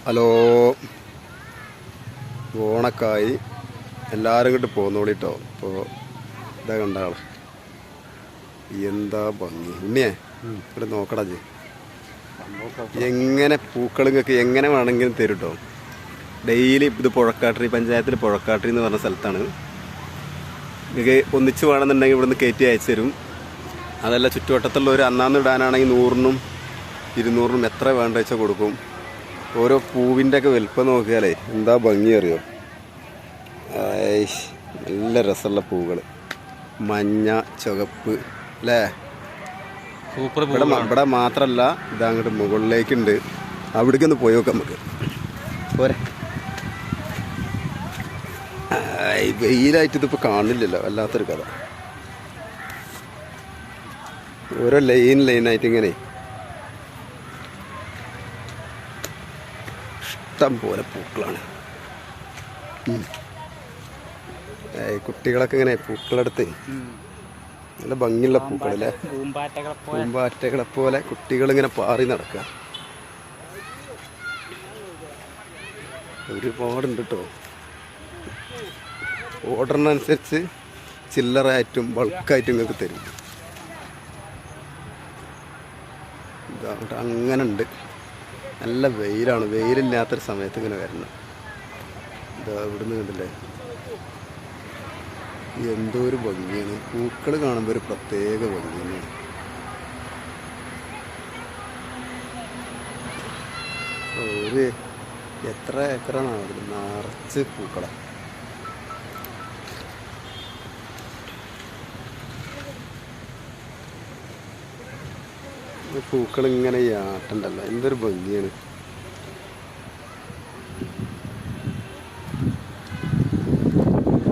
Hello, ഓണക്കായി എല്ലാവരും ഇങ്ങോട്ട് പോന്നോളിട്ടോ. ഇപ്പോൾ ഇതാ കണ്ട ആൾ എന്താ ഭംഗി. ഉണ്ണിയേ ഇവിടെ നോക്കടാ ജി, എങ്ങനെ പൂക്കളിങ്ങൾക്ക് എങ്ങനെ വേണമെങ്കിലും തരും കേട്ടോ. ഡെയിലി ഇത് പുഴക്കാട്ടിരി പഞ്ചായത്തിൽ പുഴക്കാട്ടിരി എന്ന് പറഞ്ഞ സ്ഥലത്താണ്. നിങ്ങൾക്ക് ഒന്നിച്ച് വേണമെന്നുണ്ടെങ്കിൽ ഇവിടുന്ന് കയറ്റി അയച്ചു തരും. അതല്ല ചുറ്റുവട്ടത്തുള്ളവർ അന്നാന്ന് ഇടാനാണെങ്കിൽ 100-നും 200-നും എത്ര വേണ്ട വെച്ചാൽ കൊടുക്കും. ഓരോ പൂവിൻ്റെ ഒക്കെ വലുപ്പം നോക്കിയാലേ എന്താ ഭംഗി അറിയോ. നല്ല രസമുള്ള പൂകൾ, മഞ്ഞ ചുവപ്പ് അല്ലേ. സൂപ്പർ. ഇവിടെ മാത്രമല്ല, ഇതങ്ങോട്ട് മുകളിലേക്കുണ്ട്. അവിടേക്ക് ഒന്ന് പോയി നോക്കാം നമുക്ക്. പോരെ, വെയിലായിട്ട് ഇതിപ്പോൾ കാണില്ലല്ലോ, വല്ലാത്തൊരു കഥ. ഓരോ ലൈനായിട്ട് ഇങ്ങനെ ഇഷ്ടം പോലെ പൂക്കളാണ്. കുട്ടികളൊക്കെ ഇങ്ങനെ പൂക്കളെടുത്ത് നല്ല ഭംഗിയുള്ള പൂക്കളല്ലേ, പൂമ്പാറ്റകളെ പോലെ കുട്ടികളിങ്ങനെ പാറി നടക്കുക. ഒരുപാടുണ്ട് കേട്ടോ. ഓർഡറിനനുസരിച്ച് ചില്ലറായിട്ടും ബൾക്കായിട്ടും നിങ്ങൾക്ക് തരും. ഇതാകട്ടെ അങ്ങനെ ഉണ്ട്. നല്ല വെയിലാണ്, വെയിലില്ലാത്തൊരു സമയത്ത് ഇങ്ങനെ വരണം. ഇതാ ഇവിടുന്ന് കണ്ടില്ലേ, എന്തോ ഒരു ഭംഗിയാണ്. പൂക്കൾ കാണുമ്പോൾ ഒരു പ്രത്യേക ഭംഗി തന്നെയാണ്. ഒരു എത്ര ഏക്കറ നിറച്ച് പൂക്കളാണ്. പൂക്കളിങ്ങനെ ആട്ടണ്ടല്ലോ, എന്തൊരു ഭംഗിയാണ്.